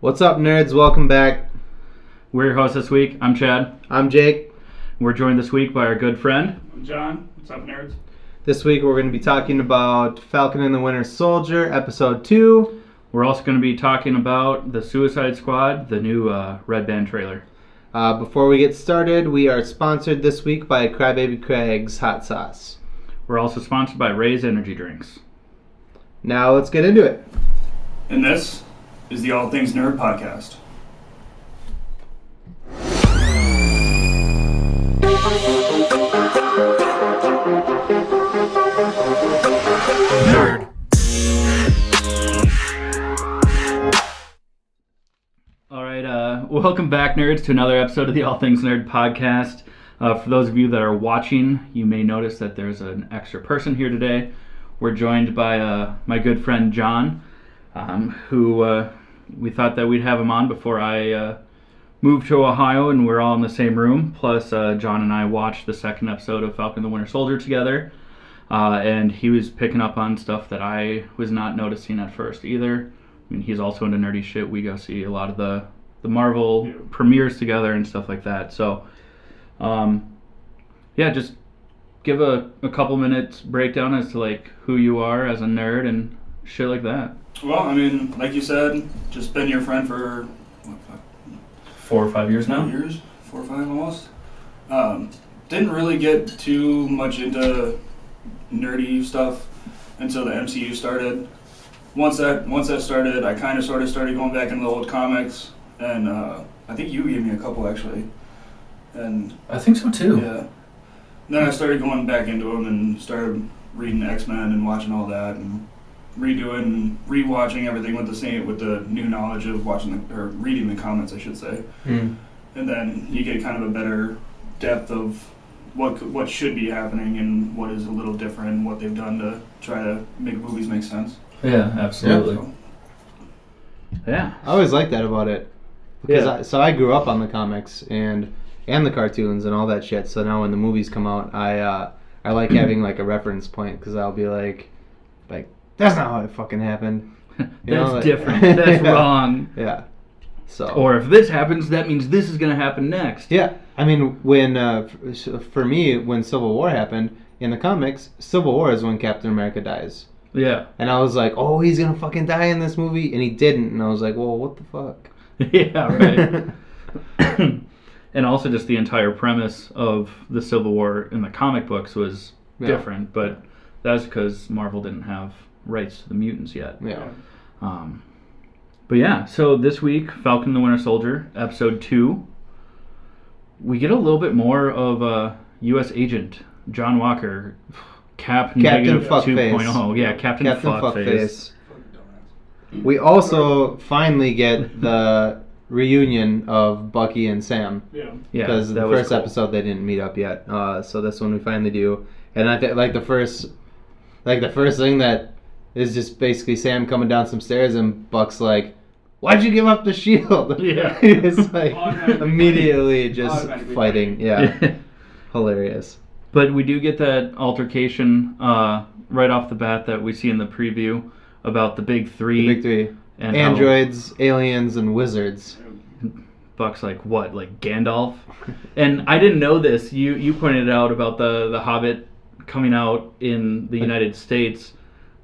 What's up, nerds? Welcome back. We're your hosts this week. I'm Chad. I'm Jake. We're joined this week by our good friend. I'm John. What's up, nerds? This week we're going to be talking about Falcon and the Winter Soldier, Episode 2. We're also going to be talking about the Suicide Squad, the new Red Band trailer. Before we get started, we are sponsored this week by Crybaby Craig's Hot Sauce. We're also sponsored by Ray's Energy Drinks. Now let's get into it. And this is the All Things Nerd Podcast. Nerd. All right, welcome back, nerds, to another episode of the All Things Nerd Podcast. For those of you that are watching, you may notice that there's an extra person here today. We're joined by my good friend John, who we thought that we'd have him on before I moved to Ohio, and we're all in the same room. Plus, John and I watched the second episode of Falcon and the Winter Soldier together, and he was picking up on stuff that I was not noticing at first either. I mean, he's also into nerdy shit. We go see a lot of the Marvel premieres together and stuff like that. So, just give a couple minutes breakdown as to like who you are as a nerd and shit like that. Well, I mean, like you said, just been your friend for 4 or 5 years now. 4 or 5 almost. Didn't really get too much into nerdy stuff until the MCU started. Once that started, I kind of sort of started going back into the old comics, and I think you gave me a couple actually. And I think so too. Yeah. Then I started going back into them and started reading X-Men and watching all that and rewatching everything with the new knowledge of reading the comics, I should say. Mm. And then you get kind of a better depth of what should be happening and what is a little different and what they've done to try to make movies make sense. Yeah, absolutely. Yeah. I always like that about it. Because I grew up on the comics and the cartoons and all that shit. So now when the movies come out, I like having like a reference point, because I'll be like, that's not how it fucking happened. That's different. That's wrong. Yeah. So. Or if this happens, that means this is going to happen next. Yeah. I mean, when for me, when Civil War happened in the comics, Civil War is when Captain America dies. Yeah. And I was like, oh, he's gonna fucking die in this movie, and he didn't. And I was like, well, what the fuck? Yeah, right. And also just the entire premise of the Civil War in the comic books was different, but that's because Marvel didn't have rights to the mutants yet. Yeah. But yeah, so this week, Falcon and the Winter Soldier, Episode 2, we get a little bit more of U.S. Agent John Walker, Captain Fuckface. 2.0. Yeah, Captain Fuckface. We also finally get the reunion of Bucky and Sam. Yeah. Because the first episode they didn't meet up yet. So this one we finally do. And I think the first thing that is just basically Sam coming down some stairs and Buck's like, why'd you give up the shield? Yeah. It's like immediately just fighting. Yeah. Hilarious. But we do get that altercation right off the bat that we see in the preview about the big three. The big three. And androids, aliens, and wizards. Buck's like, what, like Gandalf? And I didn't know this. You pointed out about the Hobbit coming out in the United States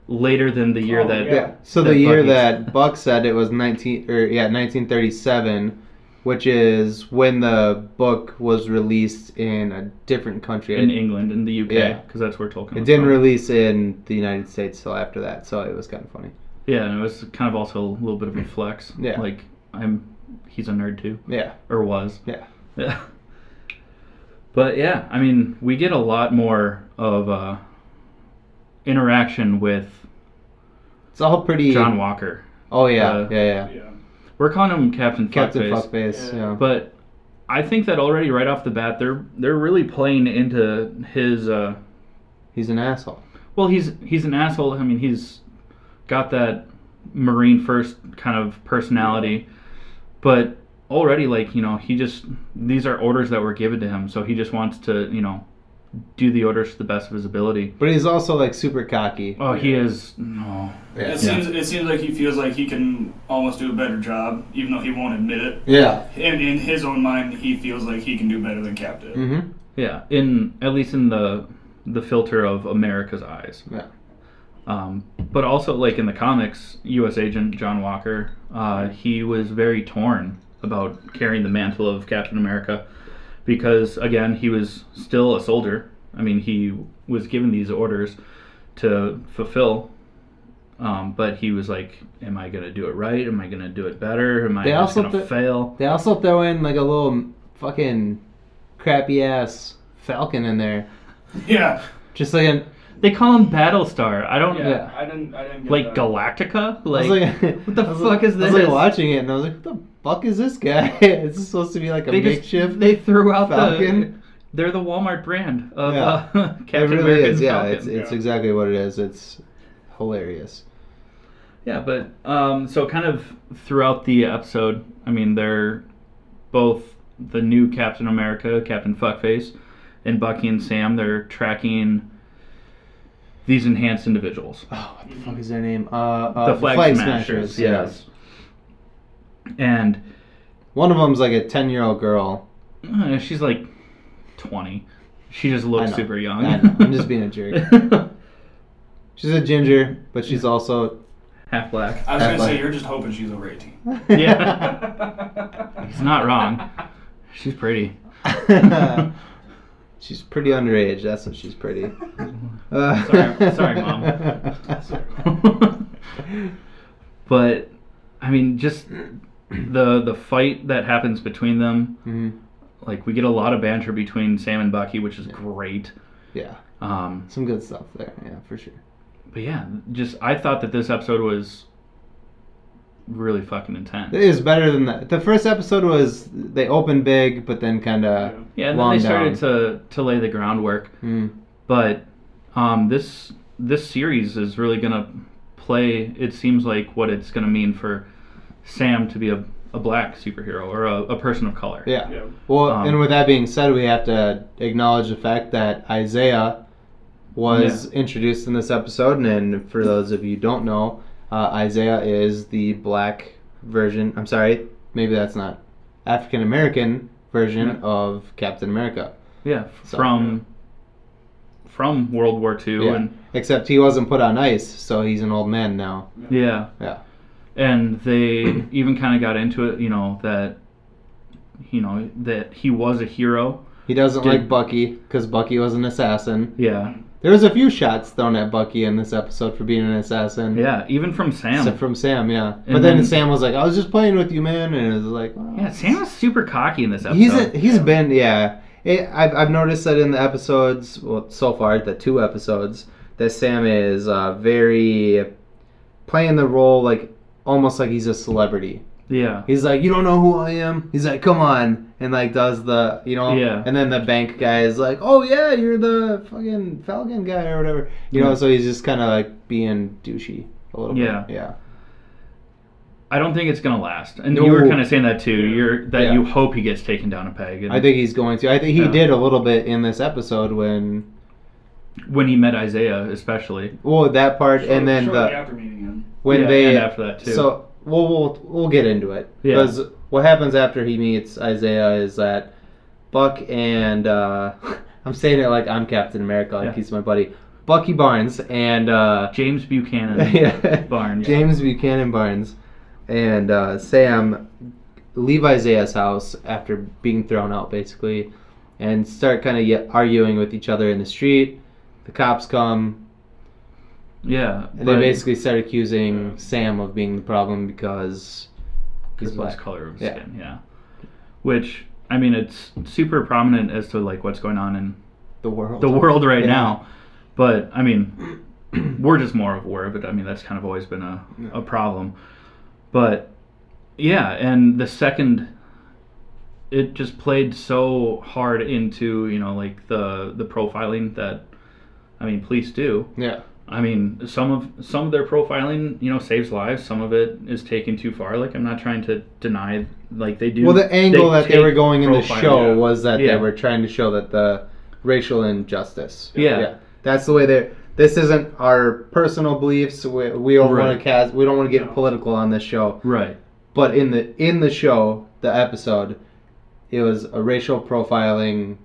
later than the year that... Yeah, so the year that Buck said it was 1937, which is when the book was released in a different country. In England, in the UK, because that's where Tolkien was It didn't from. release in the United States till after that, so it was kind of funny. Yeah, and it was kind of also a little bit of a flex. Yeah. Like, he's a nerd too. Yeah. Or was. Yeah. Yeah. But yeah, I mean, we get a lot more of interaction with It's all pretty... John Walker. Oh, yeah. Yeah. We're calling him Captain Fuckface, yeah. But I think that already right off the bat, they're really playing into his... He's an asshole. Well, he's an asshole. I mean, he's got that Marine first kind of personality, but already, like, these are orders that were given to him, so he just wants to, do the orders to the best of his ability. But he's also like super cocky. Oh, he is. No. It seems like he feels like he can almost do a better job, even though he won't admit it. Yeah. And in his own mind, he feels like he can do better than Cap did. Mm-hmm. Yeah, at least in the filter of America's eyes. Yeah. But also, like in the comics, U.S. Agent John Walker, he was very torn about carrying the mantle of Captain America because, again, he was still a soldier. I mean, he was given these orders to fulfill, but he was like, am I going to do it right? Am I going to do it better? Am I just going to fail? They also throw in like a little fucking crappy-ass Falcon in there. Yeah. Just like They call him Battlestar. I don't. Yeah. I didn't get like that. Galactica. Like, what the fuck like, is this? I was like watching it and I was like, what the fuck is this guy? Is this supposed to be like a makeshift? They threw out Falcon? They're the Walmart brand of It Captain really America. is. Yeah, Falcon. it's exactly what it is. It's hilarious. Yeah, but so kind of throughout the episode, I mean, they're both the new Captain America, Captain Fuckface, and Bucky and Sam. They're tracking these enhanced individuals. Oh, what the fuck is their name? The Flag Smashers. Yes. And one of them's like a 10-year-old girl. She's like 20. She just looks super young. I know. I'm just being a jerk. She's a ginger, but she's also half black. I was going to say, you're just hoping she's over 18. Yeah. He's not wrong. She's pretty. She's pretty underage. That's what she's pretty. Sorry, Mom. But I mean, just the fight that happens between them. Mm-hmm. Like, we get a lot of banter between Sam and Bucky, which is great. Yeah. Some good stuff there. Yeah, for sure. But yeah, just I thought that this episode was really fucking intense. It is better than that. The first episode was they opened big, but then kind of and then they started to lay the groundwork. But this series is really gonna play. It seems like what it's gonna mean for Sam to be a black superhero or a person of color. Yeah. Well, and with that being said, we have to acknowledge the fact that Isaiah was introduced in this episode, and for those of you who don't know, Isaiah is the black version. I'm sorry, maybe that's not African American version of Captain America. Yeah, from World War II, and except he wasn't put on ice, so he's an old man now. Yeah. And they even kind of got into it, that he was a hero. He doesn't like Bucky because Bucky was an assassin. Yeah. There was a few shots thrown at Bucky in this episode for being an assassin. Yeah, even from Sam. Except from Sam, yeah. But then Sam was like, I was just playing with you, man. And it was like, well, yeah, Sam was super cocky in this episode. He's been, I've noticed that in the episodes, well, so far, the 2 episodes, that Sam is very playing the role like almost like he's a celebrity. Yeah. He's like, you don't know who I am? He's like, come on. And like does the, and then the bank guy is like, oh yeah, you're the fucking Falcon guy or whatever. So he's just kind of like being douchey a little bit. Yeah. I don't think it's going to last. And you were kind of saying that too. You hope he gets taken down a peg. And I think he's going to. I think he did a little bit in this episode when he met Isaiah, especially. Well, that part, and then after meeting him. And after that too. So we'll get into it because what happens after he meets Isaiah is that Buck and I'm saying it like I'm Captain America, like he's my buddy. Bucky Barnes and James Buchanan Barnes. James Buchanan Barnes and Sam leave Isaiah's house after being thrown out, basically, and start kind of arguing with each other in the street. The cops come. Yeah. And they basically start accusing Sam of being the problem because he's black. His color of skin, yeah. Which, I mean, it's super prominent as to like what's going on in the world right now. But, I mean, we're just more aware of it. I mean, that's kind of always been a problem. But, yeah, and the second, it just played so hard into, like the profiling that, I mean, police do. Yeah. I mean, some of their profiling, saves lives. Some of it is taken too far. Like, I'm not trying to deny, like, they do. Well, the angle that they were going in the show was that they were trying to show that the racial injustice. Yeah. That's the way they. This isn't our personal beliefs. We don't want to We don't want to get political on this show. Right. But in the show, the episode, it was a racial profiling,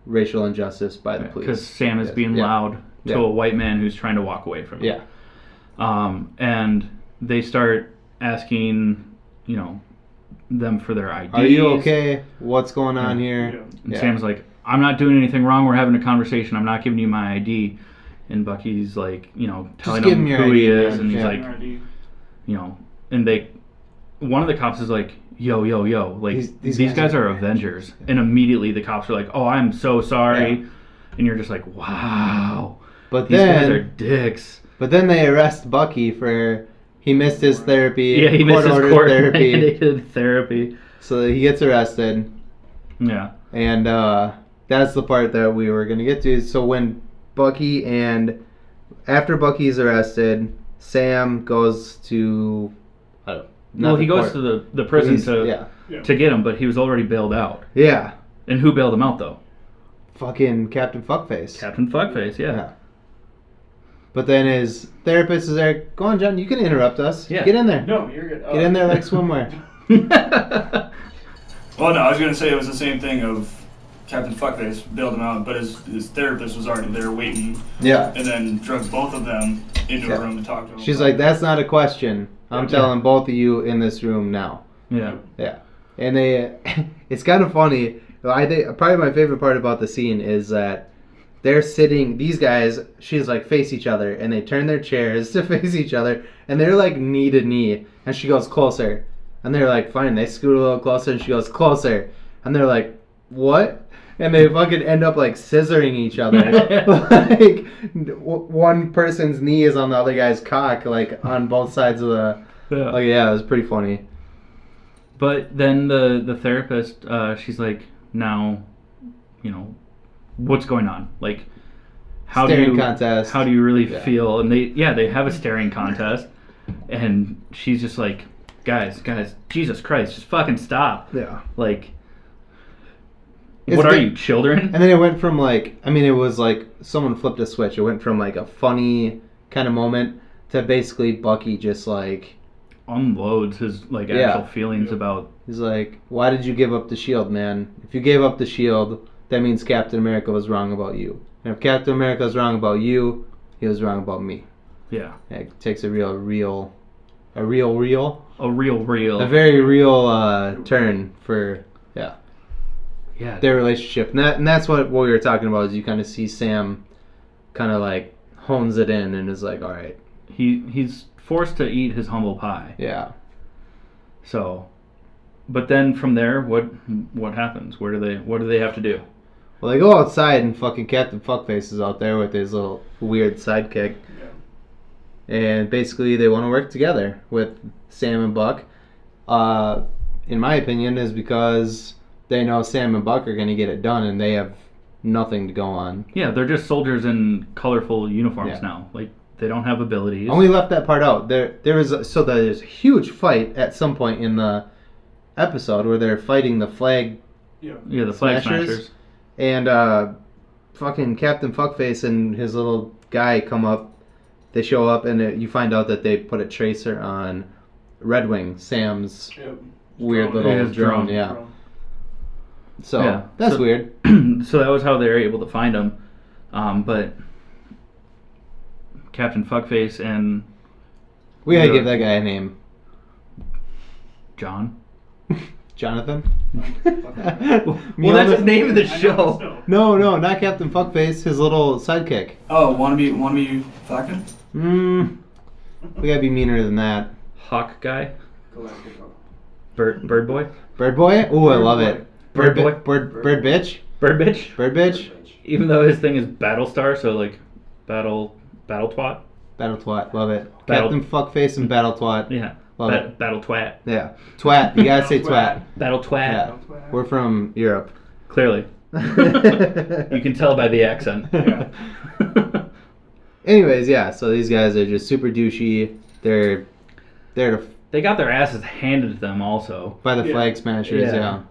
racial injustice by the police. Because Sam is being loud to a white man who's trying to walk away from him. Yeah. And they start asking, them for their IDs. Are you okay? What's going on here? And Sam's like, I'm not doing anything wrong. We're having a conversation. I'm not giving you my ID. And Bucky's like, telling him who he is. And he's like, and one of the cops is like, yo. Like, these guys are Avengers. And immediately the cops are like, oh, I'm so sorry. Yeah. And you're just like, wow. But these guys are dicks. But then they arrest Bucky for... He missed his therapy. Yeah, he missed his court-mandated therapy. So he gets arrested. Yeah. And that's the part that we were going to get to. So when after Bucky's arrested, Sam goes to... he goes to the prison to get him, but he was already bailed out. Yeah. And who bailed him out, though? Fucking Captain Fuckface. Captain Fuckface, yeah. But then his therapist is there. Go on, John. You can interrupt us. Yeah. Get in there. No, you're good. Get in there like swimwear. Well, no, I was going to say it was the same thing of Captain Fuckface bailed him out, but his therapist was already there waiting. Yeah. And then drug both of them into a room to talk to him. She's like, that's not a question. I'm telling both of you in this room now. Yeah. Yeah. And it's kind of funny. I think probably my favorite part about the scene is that they're sitting, these guys, she's like, face each other, and they turn their chairs to face each other, and they're like knee to knee, and she goes closer, and they're like, fine, they scoot a little closer, and she goes closer, and they're like, what? And they fucking end up like scissoring each other. Like, one person's knee is on the other guy's cock, like on both sides of the, like, yeah, it was pretty funny. But then the therapist, she's like, now, what's going on? Like, how do you really feel? And they have a staring contest, and she's just like, guys, Jesus Christ, just fucking stop. Yeah. Like, what are you, children? And then it went from it was like someone flipped a switch. It went from like a funny kind of moment to basically Bucky just like unloads his actual feelings about. He's like, why did you give up the shield, man? If you gave up the shield, that means Captain America was wrong about you. And if Captain America was wrong about you, he was wrong about me. Yeah. It takes a very real turn for their relationship. And that's what we were talking about, is you kind of see Sam kind of like hones it in and is like, all right. He's forced to eat his humble pie. Yeah. So, but then from there, what happens? What do they have to do? Well, they go outside and fucking Captain Fuckface is out there with his little weird sidekick. Yeah. And basically they want to work together with Sam and Buck. In my opinion, is because they know Sam and Buck are going to get it done and they have nothing to go on. Yeah, they're just soldiers in colorful uniforms now. Like, they don't have abilities. And we left that part out. There's a huge fight at some point in the episode where they're fighting the flag. Yeah, the flag smashers. And fucking Captain Fuckface and his little guy come up. They show up and you find out that they put a tracer on Red Wing, Sam's weird little drone. Yeah. So that's weird. So that was how they were able to find him. But Captain Fuckface and... We gotta give that guy a name. John? Jonathan? Well, that's his name of the show. No, not Captain Fuckface. His little sidekick. Oh, wannabe Falcon? We gotta be meaner than that. Hawk guy? Bird boy? Bird boy? Ooh, I love it. Bird boy? Bird bitch? Bird bitch? Bird bitch? Even though his thing is Battlestar, so like Battle twat? Battle twat, love it. Captain Fuckface and Battle twat. Yeah. Love it. Battle twat. Yeah. Twat. You gotta say twat. Battle twat. Yeah. We're from Europe. Clearly. You can tell by the accent. Yeah. Anyways, yeah, so these guys are just super douchey. They got their asses handed to them also. By the flag smashers, yeah.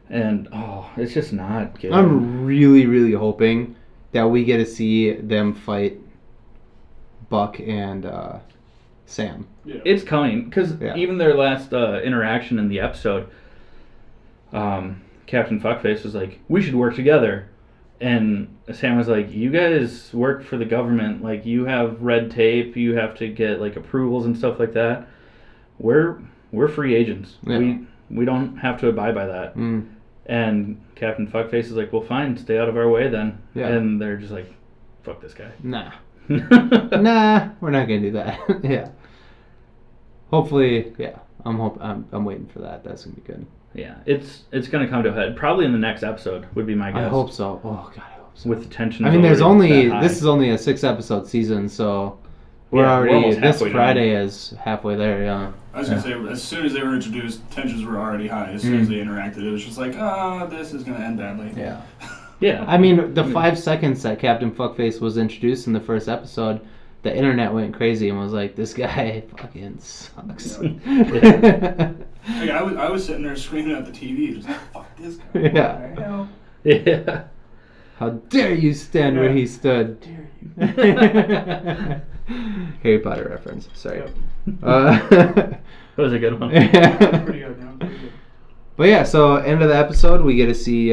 And, it's just not good. I'm really, really hoping that we get to see them fight Buck and Sam. Yeah. It's coming, because even their last interaction in the episode, Captain Fuckface was like, we should work together. And Sam was like, you guys work for the government. Like, you have red tape. You have to get, like, approvals and stuff like that. We're free agents. Yeah. We don't have to abide by that. Mm. And Captain Fuckface is like, well, fine, stay out of our way then. Yeah. And they're just like, fuck this guy. Nah. Nah, we're not gonna do that. Yeah. Hopefully, yeah. I'm waiting for that. That's gonna be good. Yeah, it's gonna come to a head. Probably in the next episode would be my guess. I hope so. Oh God, I hope so. With the tension. I mean, this is only a 6-episode season, so we're already this Friday is halfway there. Yeah. I was gonna say, as soon as they were introduced, tensions were already high. As soon as they interacted, it was just like, this is gonna end badly. Yeah. Yeah. I mean, the 5 seconds that Captain Fuckface was introduced in the first episode, the internet went crazy and was like, this guy fucking sucks. Yeah. Like, I was sitting there screaming at the TV, just like, fuck this guy. Yeah. What the hell? Yeah. How dare you stand where he stood? Dare you? Harry Potter reference. Sorry. Yep. That was a good one. Pretty good, yeah. Pretty good. But yeah, so end of the episode, we get to see.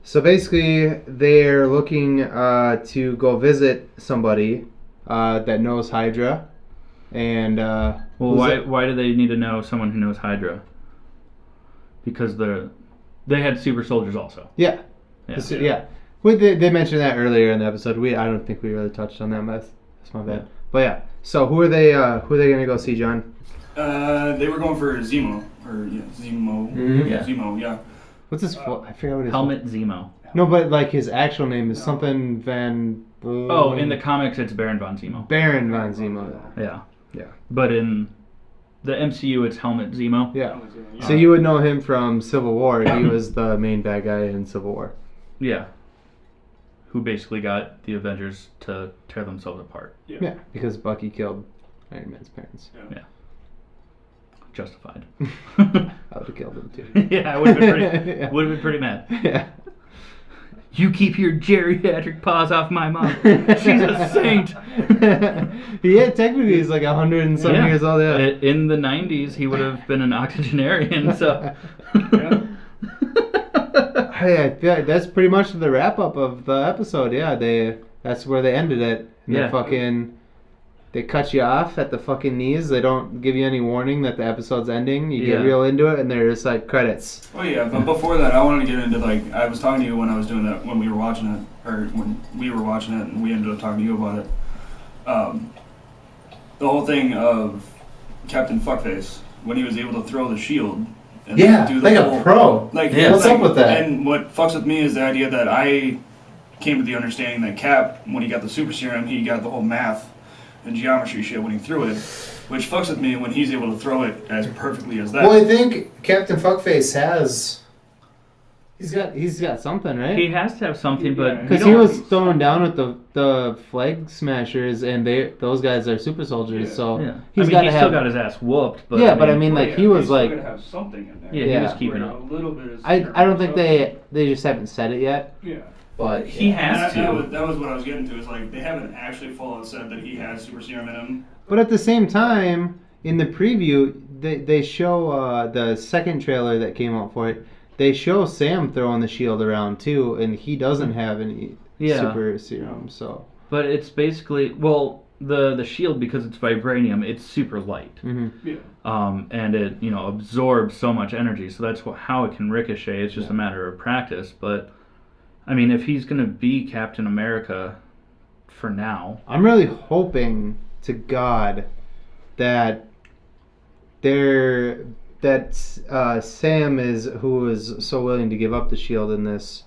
So basically, they're looking to go visit somebody that knows Hydra, and Well, why do they need to know someone who knows Hydra? Because they had super soldiers also. Yeah. Yeah. They mentioned that earlier in the episode. I don't think we really touched on that. That's my bad. But yeah. So who are they gonna go see, John? They were going for Zemo. Zemo. Mhm. Yeah. Zemo, yeah. What's his? I forgot what his Helmet Zemo. No, but like his actual name is something Van. Oh, in the comics, it's Baron von Zemo. Baron von Zemo. Yeah. Yeah. But in the MCU, it's Helmet Zemo. Yeah. So you would know him from Civil War. He was the main bad guy in Civil War. Yeah. Who basically got the Avengers to tear themselves apart. Yeah, because Bucky killed Iron Man's parents. Yeah. Justified. I would have killed him too. Yeah, I would have been pretty mad. Yeah. You keep your geriatric paws off my mom. She's a saint. Yeah, technically he's like 100 and some years old. Yeah. In the 90s, he would have been an octogenarian. So. Hey, I feel like that's pretty much the wrap up of the episode. Yeah, that's where they ended it. And they cut you off at the fucking knees. They don't give you any warning that the episode's ending. You get real into it, and they're just like credits. Oh yeah, but before that, I wanted to get into like I was talking to you when I was doing that when we were watching it, or when we were watching it, and we ended up talking to you about it. The whole thing of Captain Fuckface when he was able to throw the shield. And do the whole, a pro. What's up with that? And what fucks with me is the idea that I came to the understanding that Cap, when he got the super serum, he got the whole math and geometry shit when he threw it, which fucks with me when he's able to throw it as perfectly as that. Well, I think Captain Fuckface has. He's got something, right? He has to have something, but because he was throwing down with the flag smashers, and those guys are super soldiers, so he's still got his ass whooped. But I mean, he was like, gonna have something in there. Yeah, he was keeping up. A little bit. I don't think they just haven't said it yet. Yeah. But he has to. That was what I was getting to. Is like they haven't actually full out said that he has super serum in him. But at the same time, in the preview, they show the second trailer that came out for it. They show Sam throwing the shield around too, and he doesn't have any super serum. So, but it's basically the shield, because it's vibranium, it's super light. Mm-hmm. Yeah. And it absorbs so much energy, so that's how it can ricochet. It's just a matter of practice. But I mean, if he's gonna be Captain America for now, I'm really hoping to God that Sam who is so willing to give up the shield in this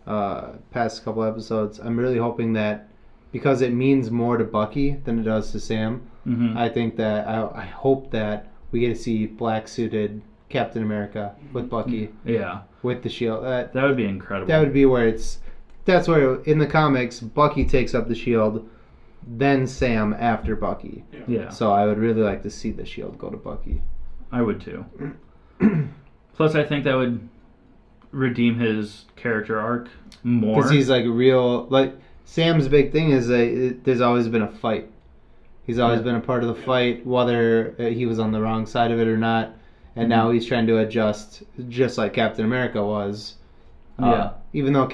past couple episodes. I'm really hoping that because it means more to Bucky than it does to Sam. Mm-hmm. I think that I hope that we get to see black suited Captain America with Bucky. Yeah, with the shield. That would be incredible. That would be where that's where in the comics Bucky takes up the shield, then Sam after Bucky. Yeah. So I would really like to see the shield go to Bucky. I would too. Plus, I think that would redeem his character arc more. Because he's like real. Like Sam's big thing is that there's always been a fight. He's always been a part of the fight, whether he was on the wrong side of it or not. And now he's trying to adjust, just like Captain America was. Even though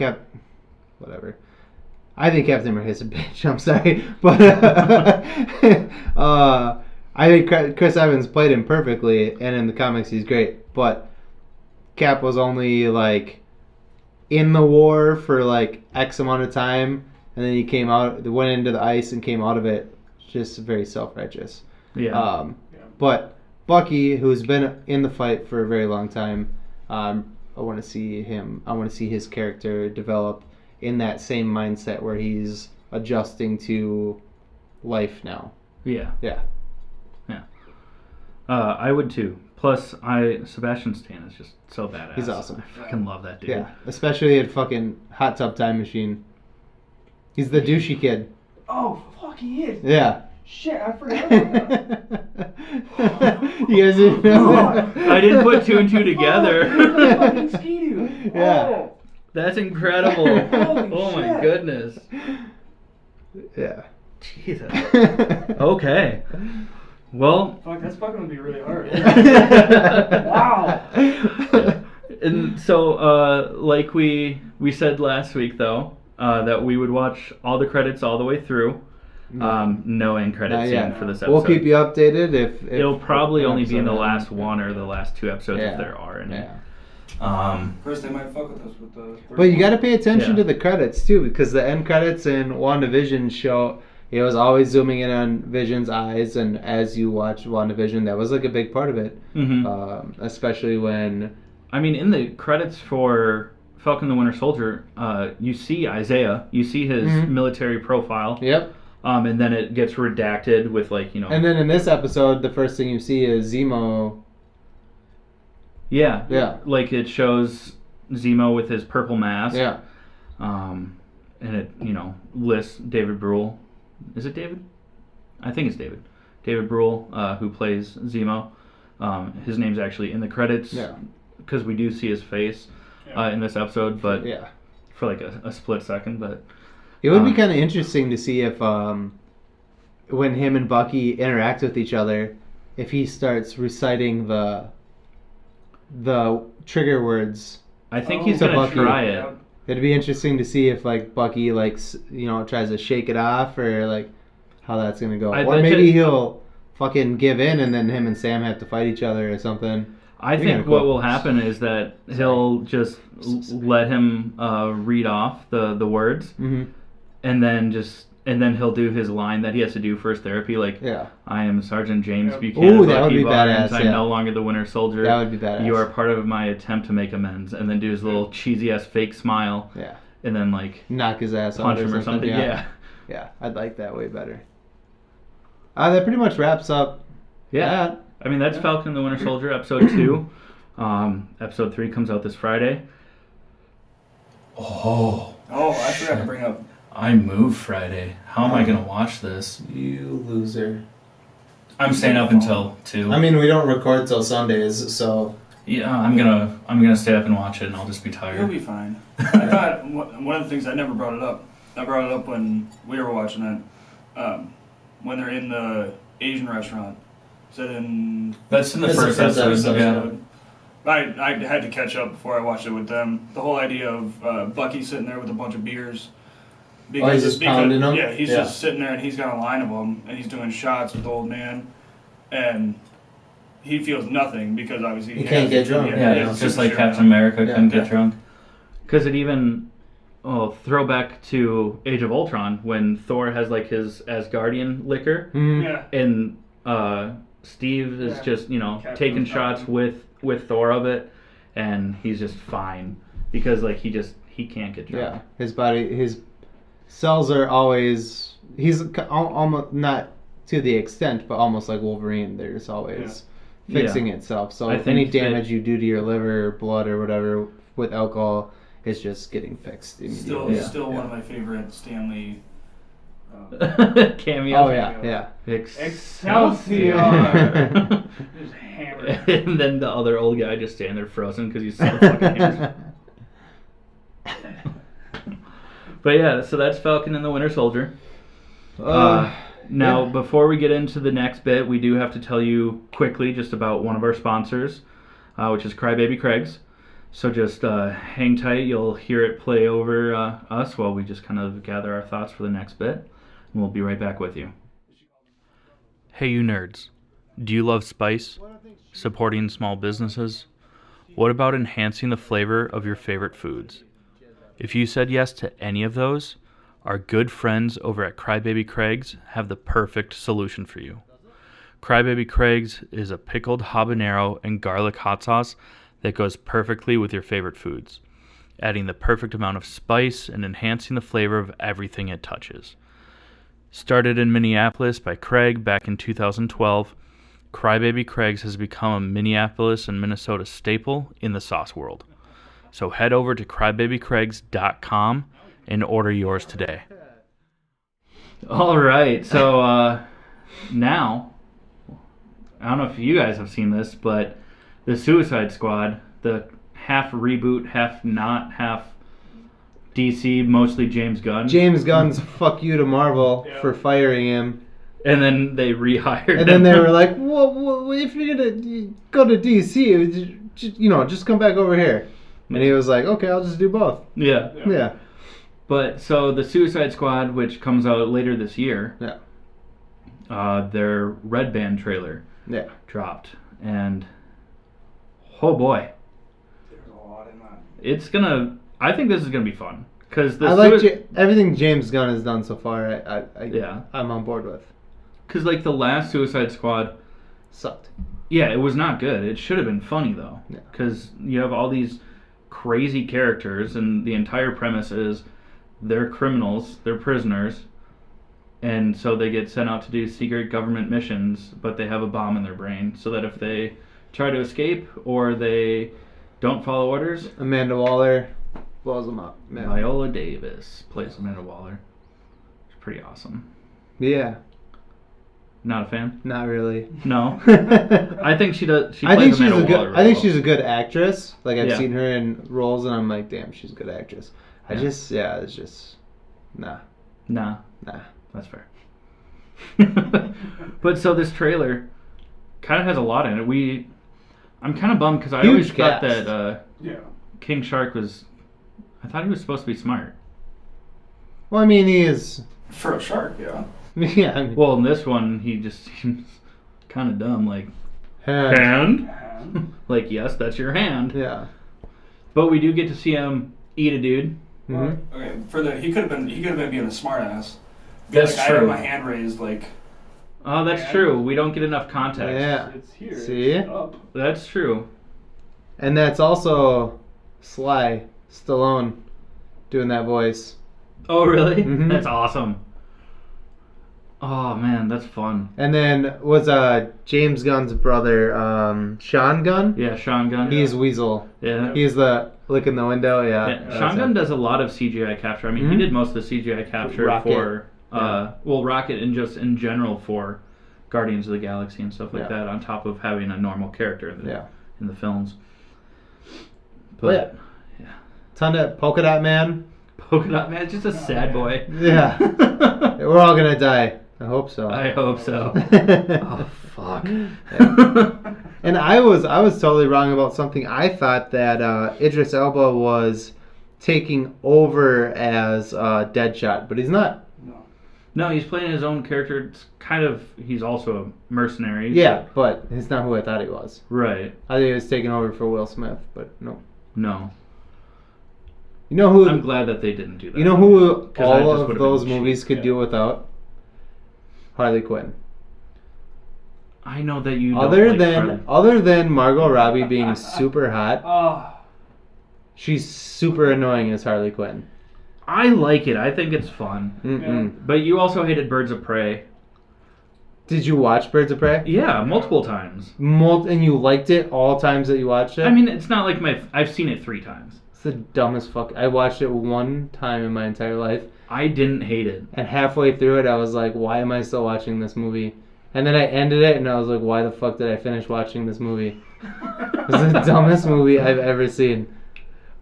whatever. I think Captain America's a bitch. I'm sorry, but I think Chris Evans played him perfectly, and in the comics he's great. But Cap was only like in the war for like X amount of time, and then he went into the ice and came out of it just very self-righteous. But Bucky, who's been in the fight for a very long time, I want to see his character develop in that same mindset where he's adjusting to life now. Yeah. Yeah. I would too. Plus, Sebastian Stan is just so badass. He's awesome. I fucking love that dude. Yeah, especially at fucking Hot Tub Time Machine. He's the douchey kid. Oh, fuck, he is. Yeah. Shit, I forgot about that. You guys didn't know that? I didn't put two and two together. Fucking Ski-Doo. Yeah. Oh. That's incredible. Holy Oh my shit. goodness. Yeah. Jesus. Okay. Well. Fuck, that's fucking gonna be really hard. Wow. And so, like we said last week, though, that we would watch all the credits all the way through. No end credits scene for this episode. We'll keep you updated if it'll probably only be in the episode last one or the last two episodes if there are any. First, they might fuck with us with the. But you got to pay attention to the credits too, because the end credits in WandaVision show it was always zooming in on Vision's eyes, and as you watch WandaVision, that was like a big part of it. Especially when, I mean, in the credits for Falcon the Winter Soldier, you see Isaiah, you see his military profile. Yep. And then it gets redacted with like, you know. And then in this episode, the first thing you see is Zemo. Yeah. Yeah. Like it shows Zemo with his purple mask. Yeah. And it, you know, lists David Brule. Is it David? I think it's David. David Brule, who plays Zemo. His name's actually in the credits. Yeah. Because we do see his face in this episode, but for like a split second. But it would be kind of interesting to see if when him and Bucky interact with each other, if he starts reciting the trigger words. I think he's gonna try it. It'd be interesting to see if like Bucky tries to shake it off, or like how that's gonna go. Or maybe he'll fucking give in and then him and Sam have to fight each other or something. I think what will happen is that he'll just let him read off the words, and then he'll do his line that he has to do for his therapy, like I am Sergeant James Buchanan. Ooh, that would be badass. I'm no longer the Winter Soldier. That would be badass. You are part of my attempt to make amends, and then do his little cheesy ass fake smile. Yeah. And then like knock his ass punch out him or something. Yeah. Yeah, I'd like that way better. That pretty much wraps up. Yeah. I mean, that's Falcon and the Winter Soldier, episode 2. Episode 3 comes out this Friday. Oh, I forgot to bring up. I move Friday. How am I going to watch this? You loser. I'm staying up until 2. I mean, we don't record till Sundays, so... Yeah, I'm gonna stay up and watch it, and I'll just be tired. You'll be fine. I thought one of the things I never brought it up. I brought it up when we were watching it. When they're in the Asian restaurant. That's in the first episode. Yeah. I had to catch up before I watched it with them. The whole idea of Bucky sitting there with a bunch of beers. He's just pounding them? Yeah, he's just sitting there and he's got a line of them and he's doing shots with the old man. And he feels nothing because obviously he can't get drunk. Yeah, it's just like Captain America couldn't get drunk. Because it even... throwback to Age of Ultron when Thor has like his Asgardian liquor. And Steve is just, taking shots with Thor of it, and he's just fine because like he can't get drunk. Yeah, his cells are always, he's almost not to the extent, but almost like Wolverine. There's always fixing itself. So if any damage you do to your liver, or blood, or whatever with alcohol, it's just getting fixed immediately. Still one of my favorite Stanley cameo. Oh yeah. Excelsior! Just hammer And then the other old guy just standing there frozen because he's so fucking hammered. But yeah, so that's Falcon and the Winter Soldier. Now, before we get into the next bit, we do have to tell you quickly just about one of our sponsors, which is Crybaby Craig's. So just hang tight. You'll hear it play over us while we just kind of gather our thoughts for the next bit. And we'll be right back with you. Hey, you nerds. Do you love spice? Supporting small businesses? What about enhancing the flavor of your favorite foods? If you said yes to any of those, our good friends over at Crybaby Craig's have the perfect solution for you. Crybaby Craig's is a pickled habanero and garlic hot sauce that goes perfectly with your favorite foods, adding the perfect amount of spice and enhancing the flavor of everything it touches. Started in Minneapolis by Craig back in 2012, Crybaby Craig's has become a Minneapolis and Minnesota staple in the sauce world. So head over to crybabycraigs.com and order yours today. All right, so now, I don't know if you guys have seen this, but the Suicide Squad, the half reboot, half not, half DC, mostly James Gunn. James Gunn's fuck you to Marvel for firing him. And then they rehired him. And then they were like, well, if you're going to go to DC, just come back over here. And he was like, okay, I'll just do both. Yeah. But so the Suicide Squad, which comes out later this year, their Red Band trailer dropped. And, oh boy. There's a lot in that. I think this is going to be fun. Cause I like everything James Gunn has done so far, I'm on board with. Because, like, the last Suicide Squad sucked. Yeah, it was not good. It should have been funny, though. Because you have all these crazy characters, and the entire premise is they're criminals, they're prisoners, and so they get sent out to do secret government missions, but they have a bomb in their brain, so that if they try to escape or they don't follow orders... Amanda Waller blows them up. Viola Davis plays Amanda Waller. It's pretty awesome. Yeah. Not a fan? Not really. No. I think she does. I think she's a good actress. Like I've seen her in roles, and I'm like, damn, she's a good actress. It's just, nah. That's fair. But so this trailer kind of has a lot in it. I'm kind of bummed because I always thought that King Shark was. I thought he was supposed to be smart. Well, I mean, he is for a shark, yeah. Yeah. I mean, well, in this one, he just seems kind of dumb. Like hand. Like, yes, that's your hand. Yeah. But we do get to see him eat a dude. Mm-hmm. Okay, he could have been being a smart ass. That's true. I had my hand raised, like. Oh, that's true. We don't get enough context. Yeah. It's here. See? It's up. That's true. And that's also Sly Stallone doing that voice. Oh, really? Mm-hmm. That's awesome. Oh, man, that's fun. And then was James Gunn's brother, Sean Gunn? Yeah, Sean Gunn. He's Weasel. Yeah. He's the look in the window, yeah. Sean Gunn does a lot of CGI capture. I mean, he did most of the CGI capture for, Rocket and just in general for Guardians of the Galaxy and stuff like that, on top of having a normal character in the films. But, ton of Polka Dot Man. Polka Dot Man, just a sad boy. Yeah. We're all gonna die. I hope so. I hope so. Oh, fuck. Yeah. And I was totally wrong about something. I thought that Idris Elba was taking over as Deadshot, but he's not. No, he's playing his own character. It's kind of, he's also a mercenary. Yeah, but he's not who I thought he was. Right. I think he was taking over for Will Smith, but no. No. You know who? I'm glad that they didn't do that. You know who all of those movies could do without? Harley Quinn. I know that you. Other than Margot Robbie being super hot, she's super annoying as Harley Quinn. I like it. I think it's fun. Yeah. But you also hated Birds of Prey. Did you watch Birds of Prey? Yeah, multiple times. And you liked it all times that you watched it? I mean, it's not like I've seen it 3 times. It's the dumbest fuck. I watched it one time in my entire life. I didn't hate it. And halfway through it, I was like, why am I still watching this movie? And then I ended it, and I was like, why the fuck did I finish watching this movie? It was the dumbest movie I've ever seen.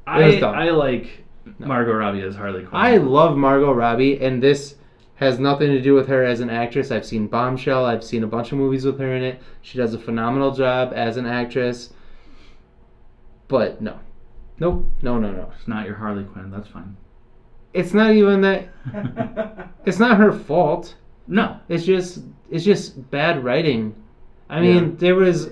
It was dumb. I like Margot Robbie as Harley Quinn. I love Margot Robbie, and this has nothing to do with her as an actress. I've seen Bombshell. I've seen a bunch of movies with her in it. She does a phenomenal job as an actress. But no. Nope. No. It's not your Harley Quinn. That's fine. It's not even that. It's not her fault. No. It's just bad writing. I mean, there was.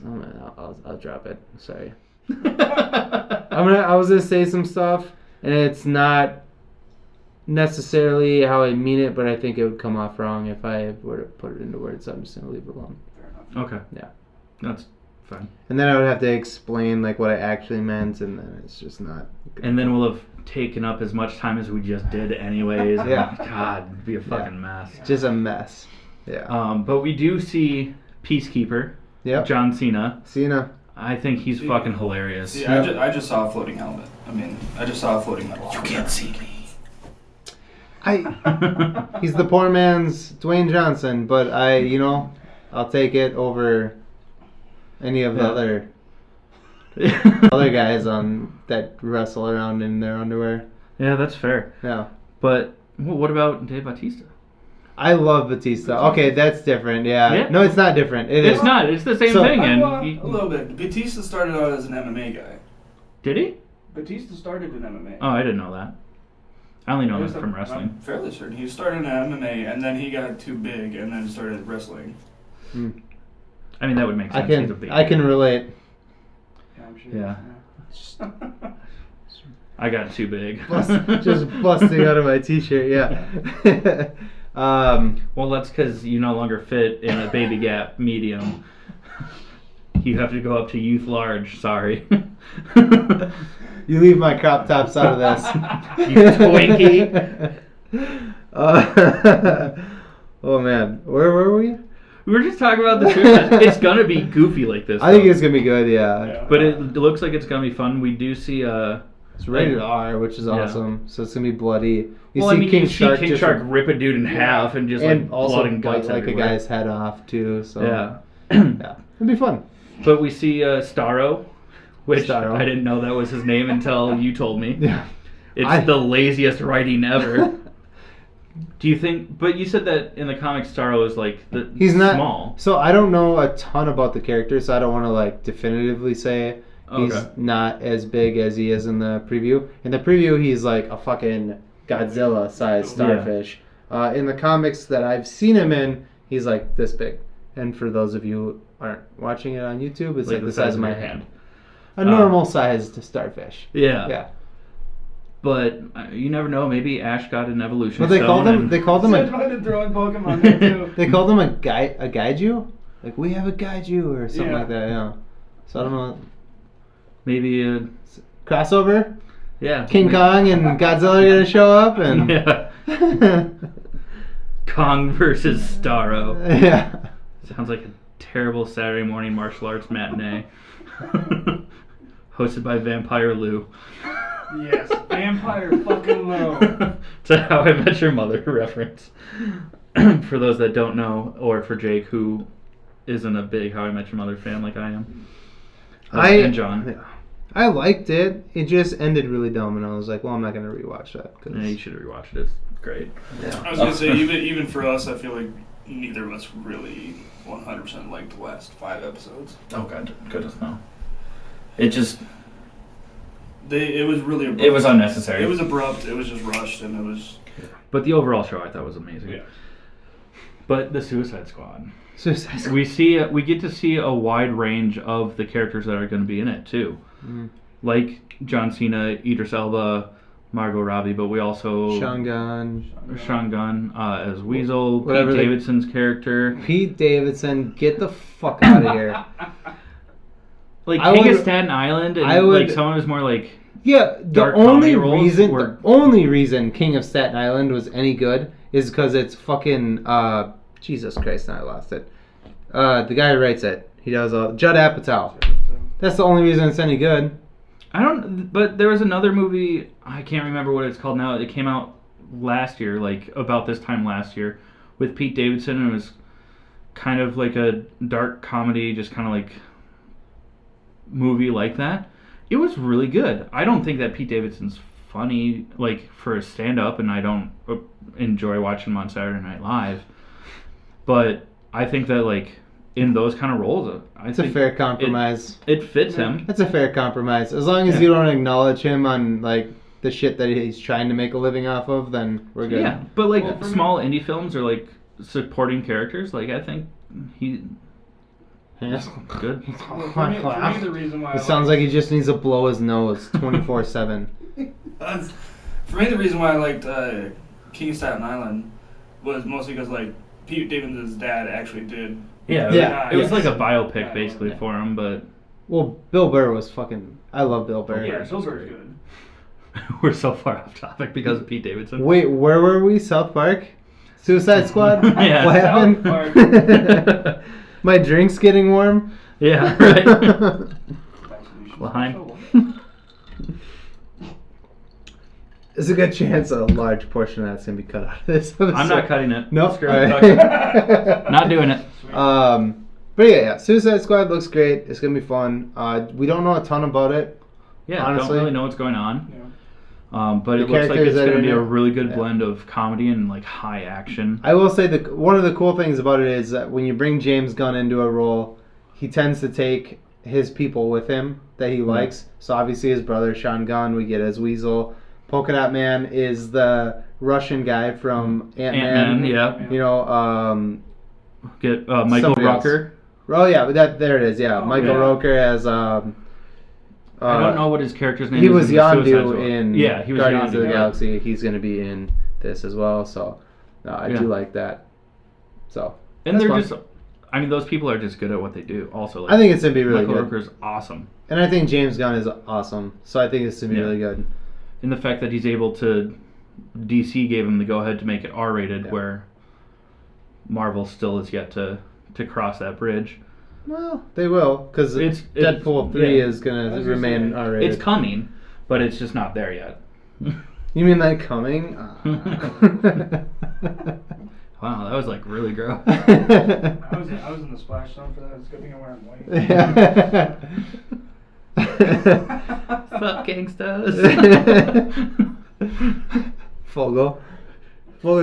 I'll drop it. Sorry. I was gonna say some stuff, and it's not necessarily how I mean it, but I think it would come off wrong if I were to put it into words. So I'm just gonna leave it alone. Fair enough. Okay. Yeah. That's fine. And then I would have to explain like what I actually meant, and then it's just not. Good. And then we'll have taken up as much time as we just did anyways. Yeah. God, it'd be a fucking mess. Just a mess. Yeah. But we do see Peacekeeper. Yep. John Cena. Cena. I think he's fucking hilarious. See, I just saw a floating helmet. I just saw a floating metal. You can't see me. He's the poor man's Dwayne Johnson, but I'll take it over any of the other guys that wrestle around in their underwear. Yeah, that's fair. Yeah. But what about Dave Bautista? I love Batista. Okay, that's different. Yeah. No, it's not different. It's not. It's the same thing. And A little bit. Batista started out as an MMA guy. Did he? Batista started in MMA. Oh, I didn't know that. I only know him from wrestling. I'm fairly certain. He started in MMA, and then he got too big, and then started wrestling. I mean, that would make sense. He's a big I can relate. Yeah, I'm sure. Yeah. I got too big. Just busting out of my t-shirt, yeah. Well, that's because you no longer fit in a baby gap medium. You have to go up to youth large, sorry. You leave my crop tops out of this. You Twinkie. Oh man, where were we? We were just talking about the Suicide. It's gonna be goofy like this. I think it's gonna be good, yeah. But it looks like it's gonna be fun. We do see it's rated R, which is awesome. So it's gonna be bloody. You see King Shark rip a dude in half and just and like also blood and guts bite, like everywhere. a guy's head off too. So yeah, yeah, it'll be fun. But we see Starro, which Starro. I didn't know that was his name until you told me. Yeah, It's the laziest writing ever. Do you think? But you said that in the comics, Starro is like he's not small. So I don't know a ton about the character, so I don't want to like definitively say he's not as big as he is in the preview. In the preview, he's like a fucking Godzilla-sized starfish. Yeah. In the comics that I've seen him in, he's like this big. And for those of you who aren't watching it on YouTube, it's like the size of my hand. A normal-sized starfish. Yeah. Yeah. But you never know. Maybe Ash got an evolution. But they called him. They called him throwing Pokemon there too. They called him a gaiju. Like we have a gaiju or something like that. Yeah. So I don't know. Maybe a crossover. Yeah. King Kong and Godzilla are gonna show up and. Yeah. Kong versus Starro. Yeah. Sounds like a terrible Saturday morning martial arts matinee. Hosted by Vampire Lou. Yes, Vampire fucking Lou. It's a How I Met Your Mother reference. For those that don't know, or for Jake, who isn't a big How I Met Your Mother fan like I am. And John. Yeah. I liked it. It just ended really dumb, and I was like, well, I'm not going to rewatch that. Yeah, you should rewatch it. It's great. Yeah. I was going to say, even for us, I feel like neither of us really 100% liked the last 5 episodes. Oh, God. Goodness, no. It just... It was really abrupt. It was unnecessary. It was abrupt. It was just rushed, and it was... But the overall show I thought was amazing. Yeah. But the Suicide Squad. Suicide Squad. We get to see a wide range of the characters that are going to be in it, too. Like John Cena, Idris Elba, Margot Robbie, but we also... Sean Gunn as Weasel, Whatever Pete Davidson's character. Pete Davidson, get the fuck out of here. Like King of Staten Island, and like someone who's more like... Yeah, the only reason King of Staten Island was any good is because it's fucking... Jesus Christ, now I lost it. The guy who writes it. He does Judd Apatow. That's the only reason it's any good. But there was another movie, I can't remember what it's called now. It came out last year, like about this time last year, with Pete Davidson, and it was kind of like a dark comedy, just kind of like movie like that. It was really good. I don't think that Pete Davidson's funny, like, for a stand-up, and I don't enjoy watching him on Saturday Night Live. But I think that, like, in those kind of roles, It's a fair compromise. It fits him. It's a fair compromise. As long as you don't acknowledge him on, like, the shit that he's trying to make a living off of, then we're good. Yeah, but, like, small indie films or, like, supporting characters, like, I think he... Yeah. Good. Well, for me, the reason why It sounds like he just needs to blow his nose 24/7. For me, the reason why I liked King of Staten Island was mostly because, like, Pete Davidson's dad actually did. Yeah. It was like a biopic, basically, for him, but... Well, Bill Burr was fucking... I love Bill Burr. Yeah, Bill Burr's good. We're so far off topic because of Pete Davidson. Wait, where were we? South Park? Suicide Squad? Yeah. What South happened? Park. My drink's getting warm? Yeah, right. L'chaim. There's a good chance a large portion of that's going to be cut out of this episode. I'm not cutting it. Nope. Screw it. Not doing it. But yeah, Suicide Squad looks great. It's going to be fun. We don't know a ton about it. Yeah, honestly. don't really know what's going on. Yeah. But The it looks like characters it's that going are to be in a it. really good Yeah. blend of comedy and like high action. I will say one of the cool things about it is that when you bring James Gunn into a role, he tends to take his people with him that he likes. So obviously his brother Sean Gunn, we get as Weasel. Polka Dot Man is the Russian guy from Ant-Man. Yeah. You know, Get Michael somebody else. Rooker. Oh yeah, there it is. Yeah, Michael yeah. Rooker as I don't know what his character's name he is. was in the Suicide Yondu Squad. in Yeah, he was Guardians Yondu. of the Yeah. Galaxy. He's going to be in this as well. So I Yeah. do like that. So And that's they're fun. just, I mean, those people are just good at what they do. Also, like, I think it's going to be really Michael good. Rooker's awesome. And I think James Gunn is awesome. So I think it's going to be Yeah. really good. And the fact that he's able to, DC gave him the go-ahead to make it R-rated, Yeah. where Marvel still is yet to cross that bridge. Well, they will, because Deadpool 3 yeah. is going to I was remain gonna R-rated. It's coming, but it's just not there yet. You mean like coming? Wow, that was like really gross. I was in the splash zone for that. It's a good thing I'm wearing white. Fuck gangsters. Fogo,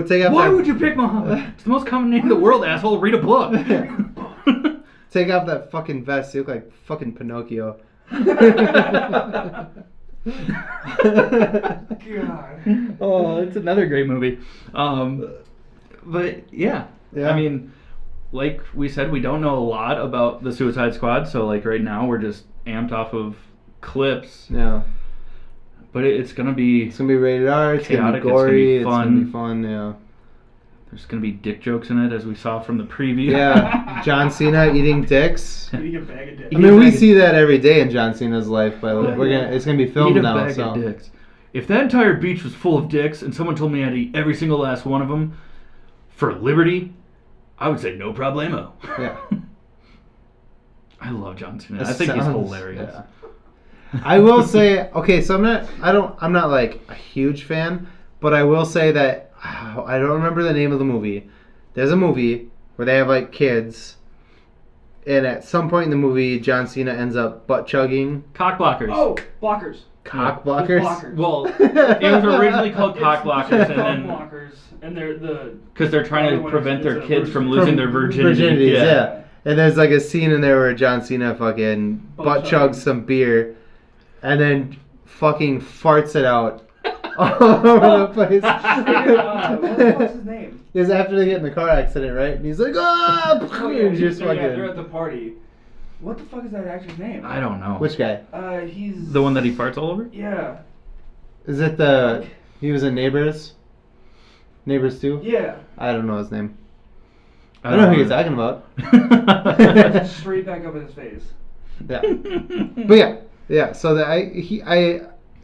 take off Why that, would you pick Muhammad? It's the most common name in the world, asshole. Read a book. take off that fucking vest. You look like fucking Pinocchio. God. Oh, it's another great movie. But yeah, Yeah. I mean, like we said, we don't know a lot about the Suicide Squad, so like right now we're just amped off of clips. Yeah. But it's gonna be It's gonna be rated R. It's chaotic, gonna be gory. it's gonna be fun. Yeah. there's gonna be dick jokes in it, as we saw from the preview. Yeah. John Cena eating dicks. Eating a bag of dicks. I mean, we see that every day in John Cena's life, but Yeah. it's gonna be Eat filmed a now. bag So of dicks. If that entire beach was full of dicks and someone told me I had to eat every single last one of them for liberty, I would say no problemo. yeah. I love John Cena. That I think he's sounds- hilarious. yeah. I will say, okay, so I'm not like a huge fan, but I will say that I don't remember the name of the movie. There's a movie where they have like kids, and at some point in the movie, John Cena ends up butt chugging Cock blockers. Oh, blockers. cock Those blockers. blockers. Well, it was originally called cock blockers, and Cock then blockers, and they're the because they're trying to Everyone prevent their is a kids virgin. from losing their virginity. Virginities, yeah. And there's like a scene in there where John Cena fucking butt chugs some beer, and then fucking farts it out all over the place. what the fuck's his name? It was after they get in the car accident, right? And he's like, ah! Oh, yeah, and just they're fucking. at the party. What the fuck is that actor's name? I don't know. Which guy? He's The one that he farts all over? Yeah. Is it the? He was in Neighbors. Neighbors 2. Yeah. I don't know his name. I don't know who you're talking about. Straight back up in his face. Yeah, but yeah. So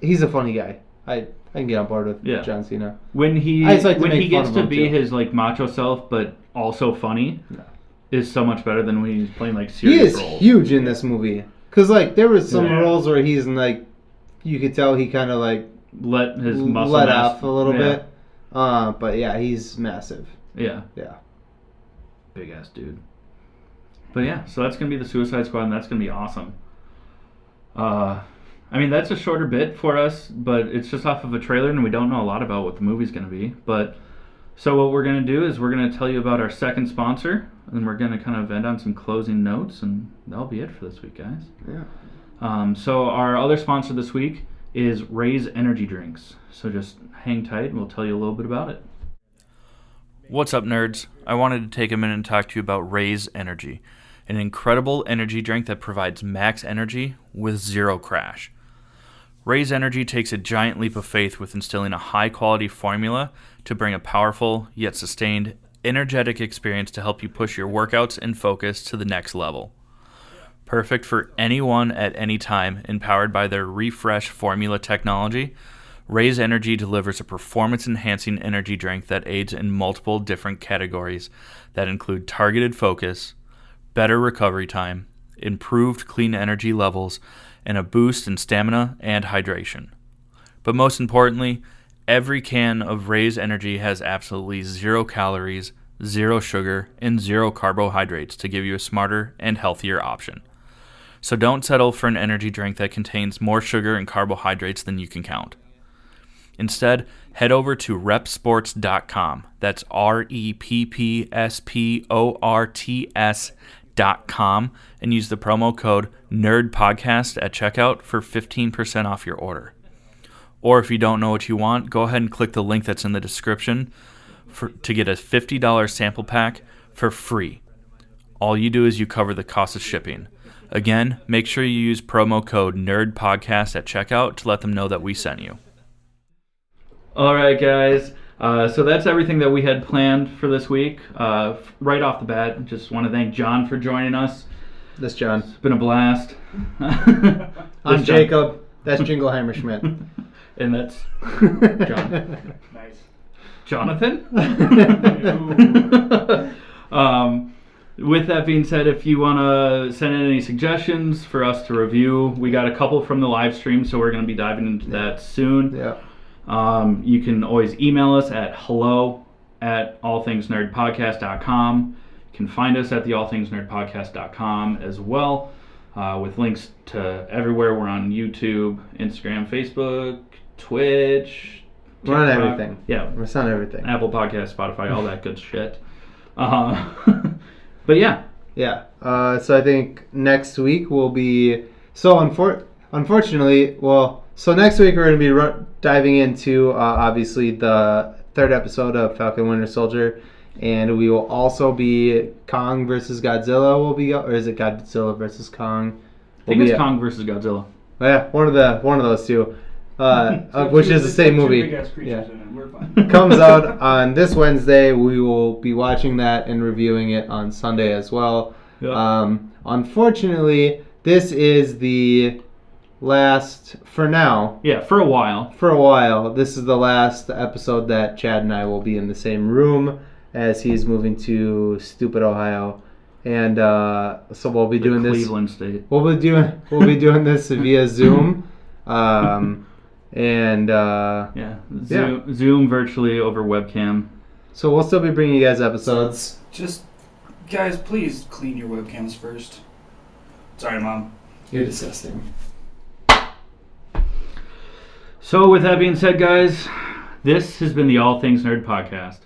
he's a funny guy. I can get on board with Yeah. John Cena. When he I just like to when make he fun gets of to him, be too. his like macho self, but also funny, Yeah. is so much better than when he's playing like He serious is roles. huge in this movie. Cause like there was some Yeah. roles where he's in, like, you could tell he kind of like Let his muscle let mass- off a little yeah. bit. But yeah, he's massive. Yeah. Yeah. Big ass dude. But yeah, so that's going to be the Suicide Squad, and that's going to be awesome. I mean, that's a shorter bit for us, but it's just off of a trailer, and we don't know a lot about what the movie's going to be. But so what we're going to do is we're going to tell you about our second sponsor, and we're going to kind of end on some closing notes, and that'll be it for this week, guys. Yeah. So our other sponsor this week is Raise Energy Drinks. So just hang tight, and we'll tell you a little bit about it. What's up, nerds? I wanted to take a minute and talk to you about Raise Energy, an incredible energy drink that provides max energy with zero crash. Raise Energy takes a giant leap of faith with instilling a high-quality formula to bring a powerful, yet sustained, energetic experience to help you push your workouts and focus to the next level. Perfect for anyone at any time, and powered by their Refresh formula technology, Raise Energy delivers a performance-enhancing energy drink that aids in multiple different categories that include targeted focus, better recovery time, improved clean energy levels, and a boost in stamina and hydration. But most importantly, every can of Raise Energy has absolutely 0 calories, 0 sugar, and 0 carbohydrates to give you a smarter and healthier option. So don't settle for an energy drink that contains more sugar and carbohydrates than you can count. Instead, head over to repsports.com. That's REPPSPORTS.com and use the promo code NERDPODCAST at checkout for 15% off your order. Or if you don't know what you want, go ahead and click the link that's in the description to get a $50 sample pack for free. All you do is you cover the cost of shipping. Again, make sure you use promo code NERDPODCAST at checkout to let them know that we sent you. All right, guys. So that's everything that we had planned for this week. Right off the bat, just want to thank John for joining us. This John. It's been a blast. I'm Jacob. That's Jingleheimer Schmidt. And that's John. Nice. Jonathan? With that being said, if you want to send in any suggestions for us to review, we got a couple from the live stream, so we're going to be diving into that soon. Yeah. You can always email us at hello@allthingsnerdpodcast.com. You can find us at the allthingsnerdpodcast.com as well, with links to everywhere. We're on YouTube, Instagram, Facebook, Twitch. We're on everything. Yeah. We're on everything. Apple Podcasts, Spotify, all that good shit. But yeah. Yeah. So I think next week will be... So unfortunately, so next week we're going to be diving into, obviously, the third episode of Falcon Winter Soldier. And we will also be Kong versus Godzilla or is it Godzilla versus Kong? I think it's Kong versus Godzilla. Yeah, one of those two. Which is the same movie. Big ass creatures in it. We're fine. Comes out on this Wednesday. We will be watching that and reviewing it on Sunday as well. Yep. Unfortunately, this is the last, for now. Yeah, for a while. This is the last episode that Chad and I will be in the same room, as he's moving to stupid Ohio. And so we'll be doing Cleveland State. We'll be doing this via Zoom. Zoom virtually over webcam. So we'll still be bringing you guys episodes. Just, guys, please clean your webcams first. Sorry, Mom. You're disgusting. So with that being said, guys, this has been the All Things Nerd Podcast.